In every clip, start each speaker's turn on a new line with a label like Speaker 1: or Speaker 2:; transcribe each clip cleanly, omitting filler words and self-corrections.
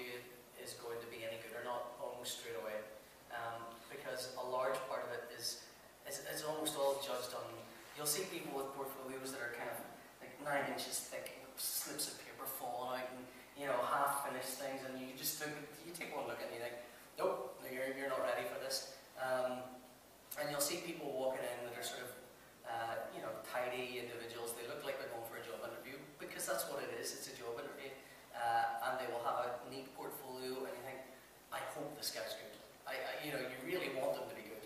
Speaker 1: you is going to be any good or not almost straight away, because a large part of it is almost all judged on. You'll see people with portfolios that are kind of like 9 inches thick, slips of paper falling out, and half finished things, and you take one look and you think, nope, you're not ready for this. And you'll see people walking in that are sort of tidy individuals. They look like they're going for a job interview, because that's what it is. It's a job interview, and they will have a neat portfolio, and you think, I hope this guy's good. You really want them to be good.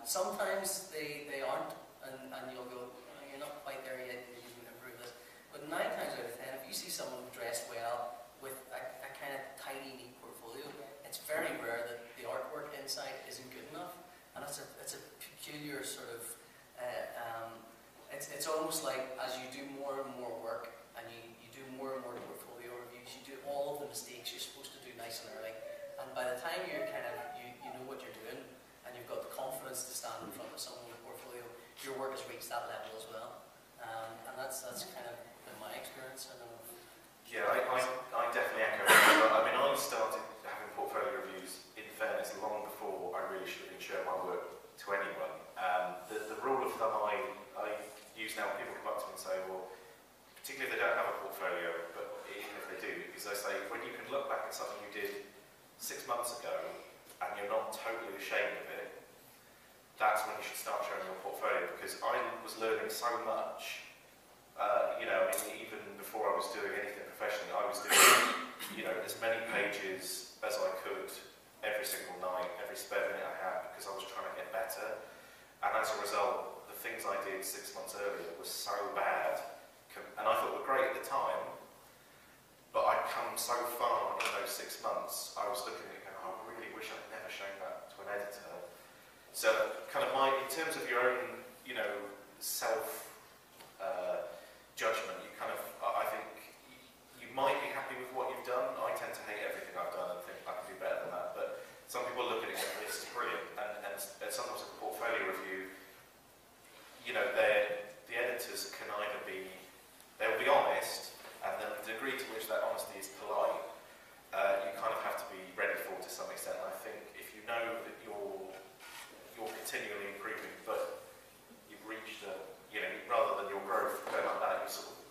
Speaker 1: Sometimes they aren't, and you'll go, oh, you're not quite there yet. You can improve this. But 9 times out of 10, if you see someone dressed well with a kind of tidy, neat portfolio, it's very rare that the artwork inside isn't good enough, and it's a peculiar sort of. It's almost like as you do more and more work, and you do more and more portfolio reviews, you do all of the mistakes you're supposed to do nice and early, and by the time you're you know what you're doing, and you've got the confidence to stand in front of someone with a portfolio, your work has reached that level as well, and that's kind of been my experience. I don't know.
Speaker 2: Yeah, I definitely echo that. I mean, I started having portfolio reviews, in fairness, long before I really should have been showing my work to anyone. The rule of thumb I use now, people come up to me and say, well, particularly if they don't have a portfolio, but even if they do, because they say, when you can look back at something you did 6 months ago and you're not totally ashamed of it, that's when you should start showing your portfolio, because I was learning so much. Even before I was doing anything professionally, I was doing, as many pages as I could every single night, every spare minute I had, because I was trying to get better. And as a result, the things I did 6 months earlier were so bad, and I thought were great at the time, but I'd come so far in those 6 months, I was looking at it going, I really wish I'd never shown that to an editor. So kind of in terms of your own, self judgment, I think you might be happy with what you've done. I tend to hate everything I've done and think I can do better than that, but some people look at it and go, this is brilliant, and sometimes a portfolio review, the editors can either they'll be honest, and the degree to which that honesty is polite, you kind of have to be ready for to some extent. I think if you know that you're continually improving, but you've reached rather than your growth going like that, you're sort of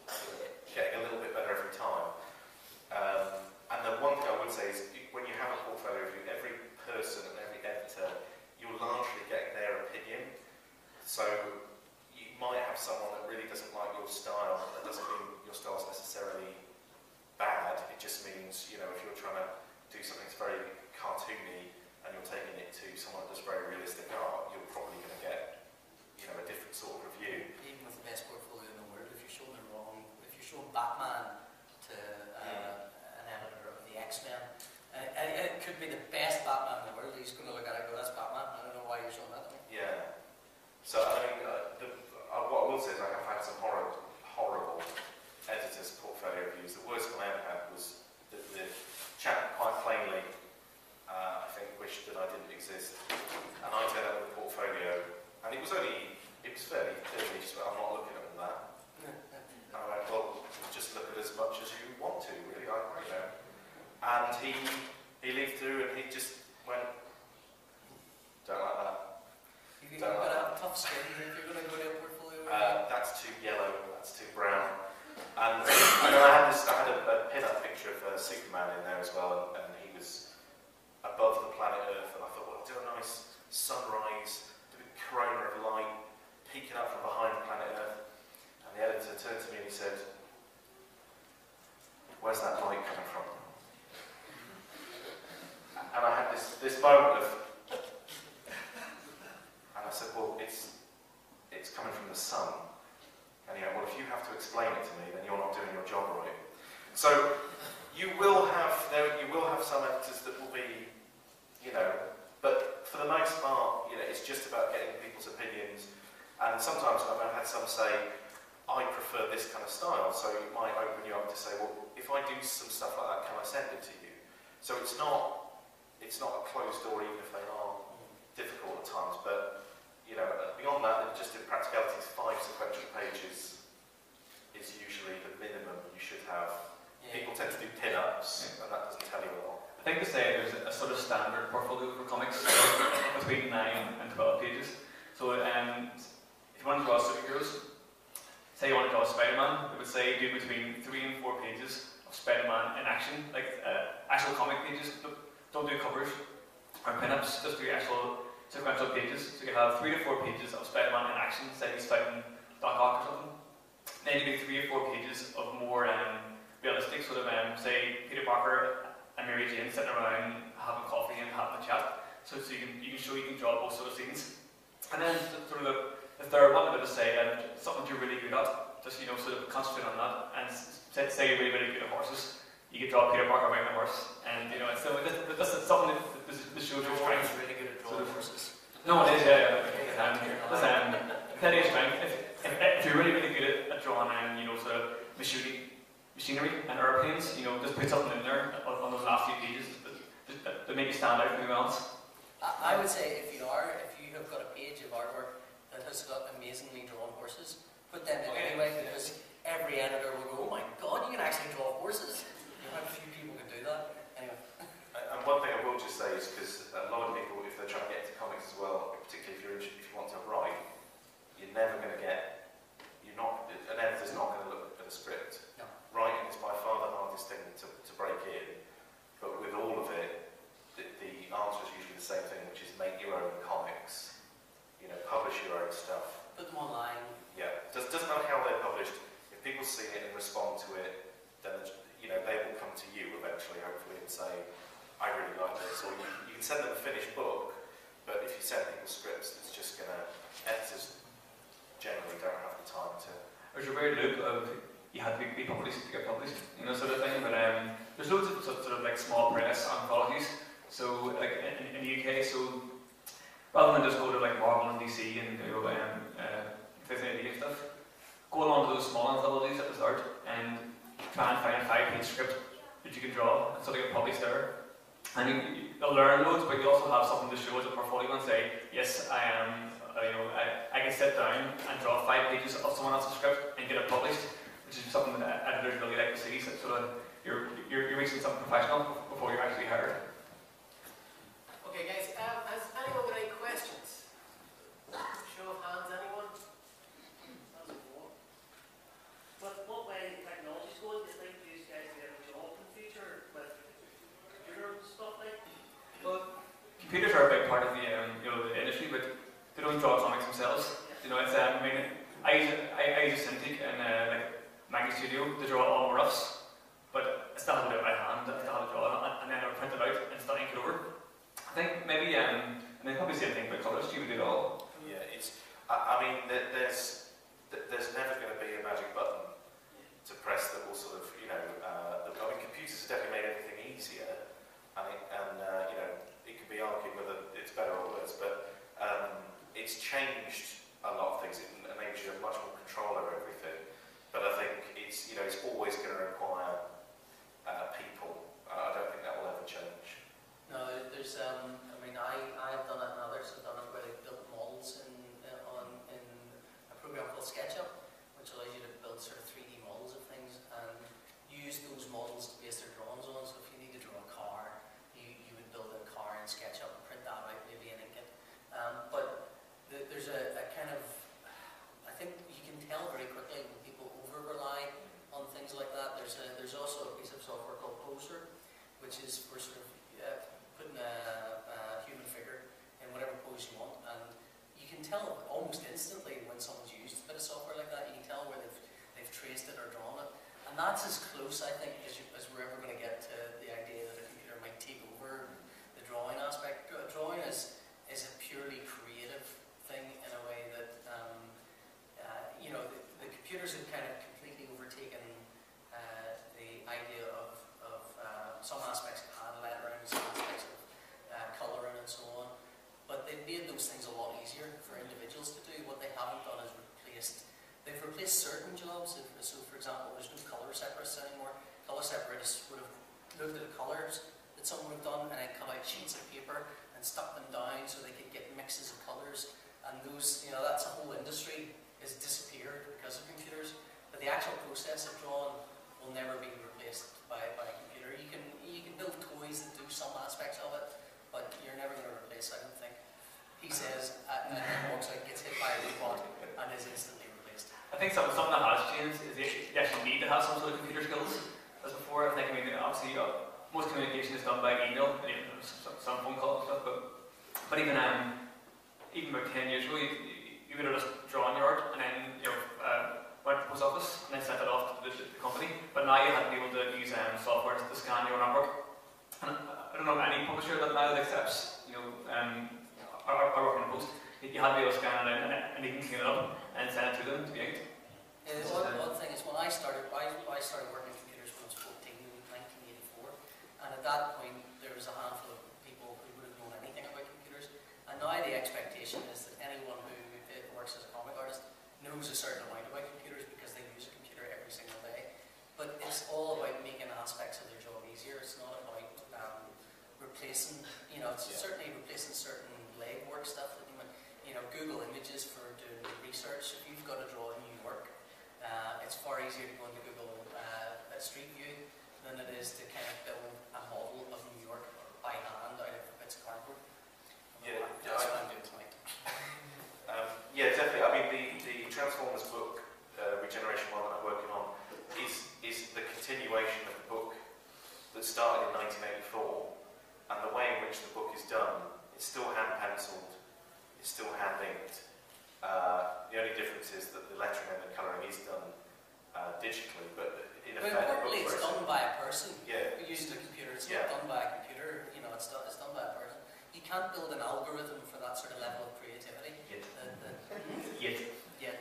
Speaker 2: getting a little bit better every time. And the one thing I would say is, when you have a portfolio review, every person and every editor, you're largely getting their opinion. So you might have someone that really doesn't like your style. That doesn't mean your style's necessarily bad. It just means, if you're trying to do something that's very cartoony and you're taking it to someone that does very realistic art, you're probably going to get, a different sort of review.
Speaker 1: Even with the best portfolio in the world, if you're showing the wrong, if you're showing Batman to an editor of the X-Men, it could be the best Batman in the world. He's going to look at it and go, that's Batman. I don't know why you're showing that to me.
Speaker 2: Yeah. So I mean, what I will say is I have had some horrible editors' portfolio reviews. The worst one I ever had was the chap quite plainly, I think, wished that I didn't exist. And I turned up with a portfolio, and it was fairly clearly just, I'm not looking at all that. And I went, well, just look at as much as you want to, really. And he leafed through and he just went, don't like that.
Speaker 1: You've got to have tough skin if you're going to go to a portfolio.
Speaker 2: That's too yellow, that's too brown. And I had a pin-up picture of Superman in there as well, and he was above the planet Earth, and I thought, well, I'll do a nice sunrise, do a corona of light, peeking up from behind planet Earth. And the editor turned to me and he said, where's that light coming from? And I had this moment of, and I said, well, it's coming from the sun. And he went, well, if you have to explain it to me, then you're not doing your job right. So you will have some editors that will be, but for the most part, it's just about getting people's opinions. And sometimes I've had some say, I prefer this kind of style, so it might open you up to say, well, if I do some stuff like that, can I send it to you? So it's not a closed door, even if they are difficult at times. But beyond that, just in practicalities, 5 sequential pages is usually the minimum you should have. Yeah. People tend to do pin-ups, and that doesn't tell you a lot.
Speaker 3: think to say there's a sort of standard portfolio for comics between 9 and 12 pages. So if you want to draw superheroes, say you want to draw Spider-Man, it would say do between 3 and 4 pages of Spider-Man in action, like actual comic pages. Don't do covers or pin-ups, just do actual sequential pages. So you have 3 to 4 pages of Spider-Man in action, say he's fighting Doc Ock or something. Then you do 3 or 4 pages of more realistic sort of, say Peter Parker and Mary Jane sitting around having coffee and having a chat. So you can show you can draw both sort of scenes. And then sort of the third one, I would say something you're really good at, just sort of concentrate on that. And say you're really, really good at horses, you could draw Peter Parker riding a horse, and so this is something that shows your strength.
Speaker 1: Really good at drawing horses.
Speaker 3: No, it is, plenty of strength. If you're really, really good at drawing sort of machinery and airplanes, just put something in there on those last few pages that make you stand out from everyone else.
Speaker 1: I would say if you have got a page of artwork that has got amazingly drawn horses, put them in anyway, because every editor will go, oh my god, you can actually draw horses. A few people can do that. Anyway.
Speaker 2: And one thing I will just say is because a lot of people, if they're trying to get into comics as well, particularly if you want to write, you're never going to get, an editor's not going to look at a script.
Speaker 1: No.
Speaker 2: Writing is by far the hardest thing to break in, but with all of it, the answer is usually the same thing, which is make your own comics, publish your own stuff.
Speaker 1: Put them online.
Speaker 2: Yeah, doesn't matter how they're published. If people see it and respond to it, then they will come to you eventually, hopefully, and say, I really like this. Or you can send them a finished book, but if you send people scripts, it's just going to, editors generally don't have the time to.
Speaker 3: There's a weird loop of you had to be published to get published, sort of thing. But there's loads of sort of like small press anthologies. So like in the UK, so rather than just go to like Marvel and DC and Disney and stuff, go along to those small anthologies at the start and try and find a 5-page script that you can draw and sort of get published there. And you'll learn loads, but you also have something to show as a portfolio and say, yes, I am. I can sit down and draw 5 pages of someone else's script and get it published, which is something that editors really like to see. So sort of you're reaching something professional before you're actually hired.
Speaker 4: Okay, guys, has anyone got any questions? Show of hands, anyone? What way technology is going? Do you think these guys get a job in the future with computer stuff like?
Speaker 3: Well, computers are a big part of the the industry, but they don't draw comics themselves. It's I use a Cintiq and like Maggie Studio to draw all my roughs, but I still have to do it by hand. I still have to draw it, and then I'll print it out and still ink it over. I think maybe and they probably say anything about colours. You would do it all.
Speaker 2: Yeah, there's never going to be a magic button to press that will sort of, computers have definitely made everything easier, and it can be argued whether it's better or worse, but it's changed a lot of things. It enables you to have much more control over everything, but I think it's always going to require people. I don't think that will ever change.
Speaker 1: No, there's I have done it and others have done it where they've built models in a program called SketchUp, which allows you to build sort of 3D models of things and use those models to base their drawings on. So if you need to draw a car, you would build a car in SketchUp and print that out, maybe and ink it. But there's a kind of, I think you can tell very quickly when people over-rely on things like that. There's also a piece of software called Poser, which is for sort of putting a human figure in whatever pose you want, and you can tell almost instantly when someone's used a bit of software like that. You can tell where they've traced it or drawn it, and that's as close, I think, as we're ever going to get to the idea that a computer might take over the drawing aspect. Drawing is a purely creative thing in a way that the computers have kind of completely overtaken the idea of some aspects of hand lettering, some aspects of colouring and so on, but they've made those things a lot easier for individuals to do. What they haven't done is they've replaced certain jobs. So for example, there's no colour separates anymore. Colour separates would have looked at the colours that someone would have done and then cut out sheets of paper and stuck them down so they could get mixes of colours, and those, that's a whole industry has disappeared because of computers. But the actual process of drawing will never be replaced by a computer. You can build toys that do some
Speaker 3: think something that has changed is you actually need to have some sort of computer skills. As before, I think, obviously, most communication is done by email, and even some phone calls and stuff, but even about 10 years ago, you would have just drawn your art and then went to the post office and then sent it off to the company. But now you have to be able to use software to scan your artwork. And I don't know any publisher that now accepts our work in post. You have to be able to scan it in and you can clean it up and send it to them to be inked.
Speaker 1: Yeah, one thing is when I started working in computers when I was 14 in 1984, and at that point there was a handful of people who would have known anything about computers, and now the expectation is that anyone who works as a comic artist knows a certain amount about computers because they use a computer every single day. But it's all about making aspects of their job easier. It's not about replacing, it's certainly replacing certain legwork stuff that Google Images for doing research. If you've got to draw in New York, it's far easier to go into Google Street View than it is to kind of build a model of New York by hand out of bits of cardboard.
Speaker 2: Yeah,
Speaker 1: that's what I'm doing tonight.
Speaker 2: Yeah, definitely. I mean, the Transformers book, Regeneration one that I'm working on, is the continuation of the book that started in 1984, and the way in which the book is done, it's still hand penciled, it's still hand inked. The only difference is that the lettering and the colouring is done digitally, but in effect,
Speaker 1: importantly, it's done by a person.
Speaker 2: Yeah,
Speaker 1: who uses a computer. It's not done by a computer. It's done by a person. You can't build an algorithm for that sort of level of creativity.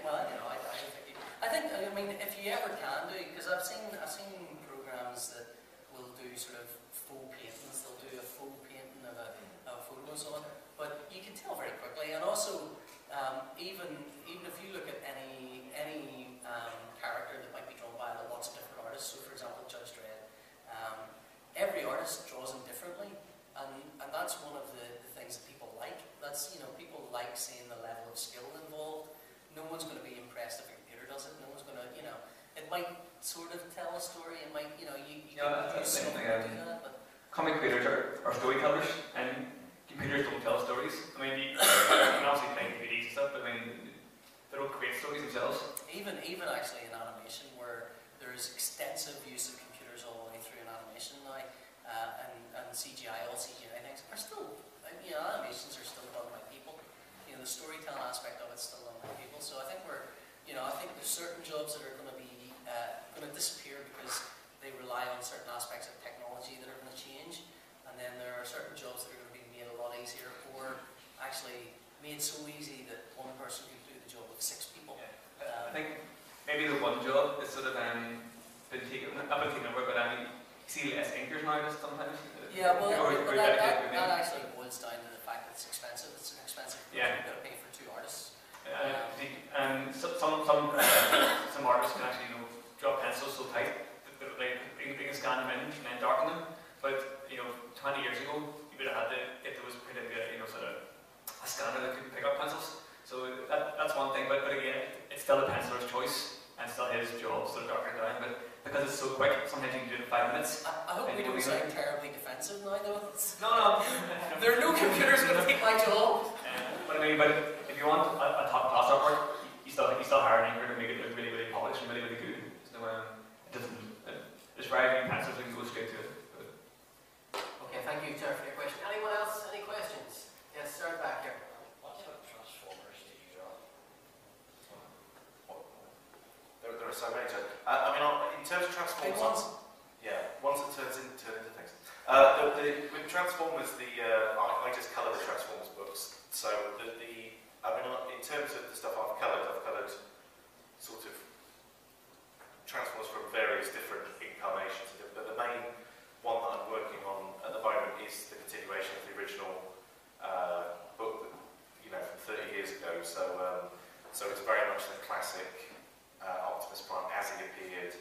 Speaker 1: Well, I think if you ever can do, because I've seen programs that will do sort of full paintings. They'll do a full painting of a photo and so on. But you can tell very quickly, and also even if you look at any character that might be drawn by lots of different artists. So, for example, Judge Dredd, every artist draws him differently, and that's one of the things that people like. That's people like seeing the level of skill involved. No one's going to be impressed if a computer does it. No one's going to, it might sort of tell a story. It might, you can use something to do that. But
Speaker 3: comic creators are storytellers, and computers don't tell stories. I mean, you can obviously play DVDs and stuff, but they don't create stories themselves.
Speaker 1: Even actually in animation, where there's extensive use of computers all the way through in animation now, and CGI, all CGI things are still, animations are still done by people. The storytelling aspect of it's still done by people. So I think I think there's certain jobs that are going to disappear because they rely on certain aspects of technology that are going to change, and then there are certain jobs that are going to be made a lot easier, or actually made so easy that one person could do the job of 6 people.
Speaker 3: I think maybe the one job is sort of been taken over, but you see less inkers now sometimes.
Speaker 1: Yeah, well, that actually boils down to the fact that it's expensive. It's an expensive.
Speaker 3: Yeah.
Speaker 1: You've got to pay for 2 artists.
Speaker 3: And some artists can actually draw pencils so tight that they can scan them in and then darken them. But 20 years ago, you would have had to get those put in sort of a scanner that could pick up pencils. So that's one thing. But again, it's still the penciler's choice and still his job to darken it down. But because it's so quick, sometimes you can do it in 5 minutes.
Speaker 1: I hope we don't sound terribly defensive now, though.
Speaker 3: No.
Speaker 1: There are no computers going to take my job.
Speaker 3: But if you want a top class artwork, you still hire an inker to make it look really, really polished and really, really good. So it doesn't. There's very few pencils that can go straight to it.
Speaker 1: Okay, thank you, Jeff, for your question. Anyone else? Any questions? Yes, start back here.
Speaker 5: What type of Transformers do you draw?
Speaker 2: There are so many. In terms of Transformers, ones that turn into things. With Transformers, I just colour the Transformers books. So in terms of the stuff I've coloured sort of Transformers from various different incarnations. But the main one that I'm working on at the moment is the continuation of the original book, from 30 years ago. So it's very much the classic Optimus Prime as he appeared